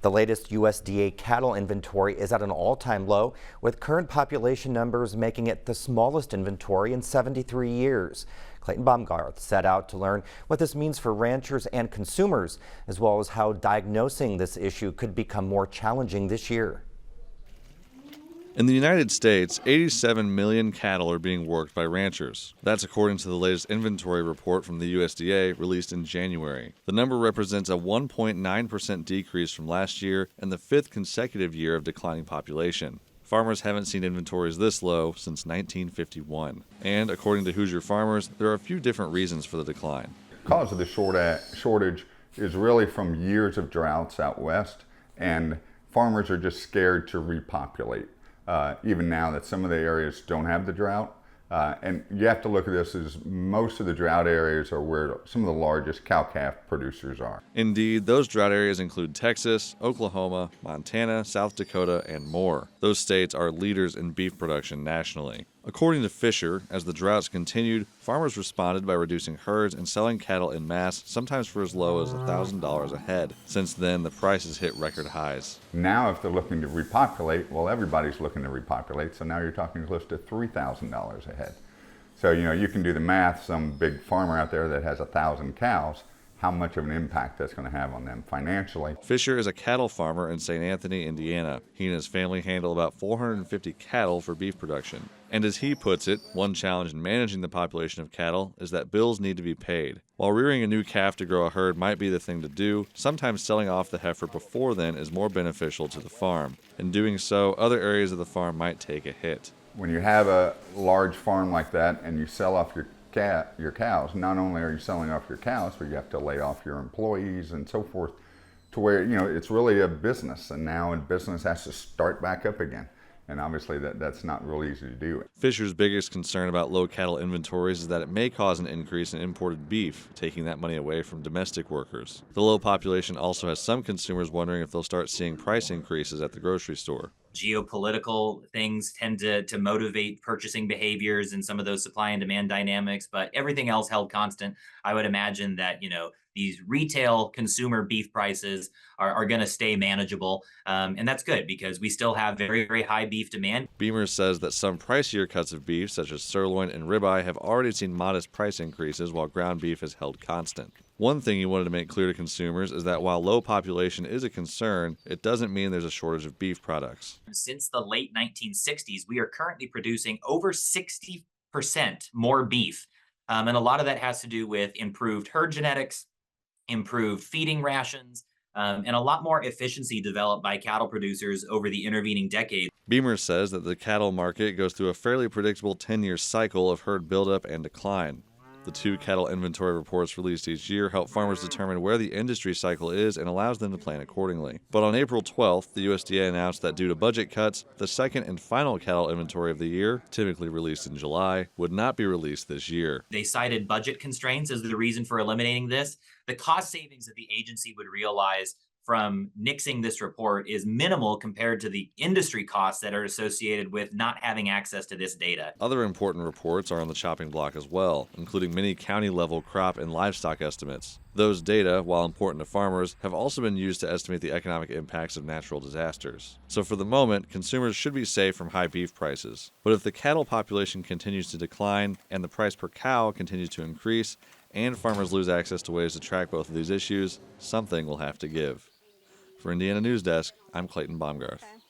The latest USDA cattle inventory is at an all-time low, with current population numbers making it the smallest inventory in 73 years. Clayton Baumgarth set out to learn what this means for ranchers and consumers, as well as how diagnosing this issue could become more challenging this year. In the United States, 87 million cattle are being worked by ranchers. That's according to the latest inventory report from the USDA released in January. The number represents a 1.9% decrease from last year and the fifth consecutive year of declining population. Farmers haven't seen inventories this low since 1951. And according to Hoosier farmers, there are a few different reasons for the decline. The cause of the shortage is really from years of droughts out west, and farmers are just scared to repopulate. Even now that some of the areas don't have the drought. And you have to look at this as most of the drought areas are where some of the largest cow-calf producers are. Indeed, those drought areas include Texas, Oklahoma, Montana, South Dakota, and more. Those states are leaders in beef production nationally. According to Fischer, as the droughts continued, farmers responded by reducing herds and selling cattle en masse, sometimes for as low as $1,000 a head. Since then, the prices hit record highs. Now, if they're looking to repopulate, well, everybody's looking to repopulate, so now you're talking close to $3,000 a head. So, you can do the math, some big farmer out there that has 1,000 cows, how much of an impact that's going to have on them financially. Fischer is a cattle farmer in St. Anthony, Indiana. He and his family handle about 450 cattle for beef production. And as he puts it, one challenge in managing the population of cattle is that bills need to be paid. While rearing a new calf to grow a herd might be the thing to do, sometimes selling off the heifer before then is more beneficial to the farm. In doing so, other areas of the farm might take a hit. When you have a large farm like that and you sell off your cows, not only are you selling off your cows, but you have to lay off your employees and so forth, to where it's really a business, and now a business has to start back up again. And obviously that's not real easy to do. Fisher's biggest concern about low cattle inventories is that it may cause an increase in imported beef, taking that money away from domestic workers. The low population also has some consumers wondering if they'll start seeing price increases at the grocery store. Geopolitical things tend to motivate purchasing behaviors and some of those supply and demand dynamics, but everything else held constant, I would imagine that, these retail consumer beef prices are going to stay manageable. And that's good because we still have very, very high beef demand. Beamer says that some pricier cuts of beef, such as sirloin and ribeye, have already seen modest price increases while ground beef has held constant. One thing he wanted to make clear to consumers is that while low population is a concern, it doesn't mean there's a shortage of beef products. Since the late 1960s, we are currently producing over 60% more beef. And a lot of that has to do with improved herd genetics, improved feeding rations, and a lot more efficiency developed by cattle producers over the intervening decades. Beamer says that the cattle market goes through a fairly predictable 10-year cycle of herd buildup and decline. The two cattle inventory reports released each year help farmers determine where the industry cycle is and allows them to plan accordingly. But on April 12th, the USDA announced that due to budget cuts, the second and final cattle inventory of the year, typically released in July, would not be released this year. They cited budget constraints as the reason for eliminating this. The cost savings that the agency would realize from nixing this report is minimal compared to the industry costs that are associated with not having access to this data. Other important reports are on the chopping block as well, including many county-level crop and livestock estimates. Those data, while important to farmers, have also been used to estimate the economic impacts of natural disasters. So for the moment, consumers should be safe from high beef prices. But if the cattle population continues to decline and the price per cow continues to increase, and farmers lose access to ways to track both of these issues, something will have to give. For Indiana News Desk, I'm Clayton Baumgarth.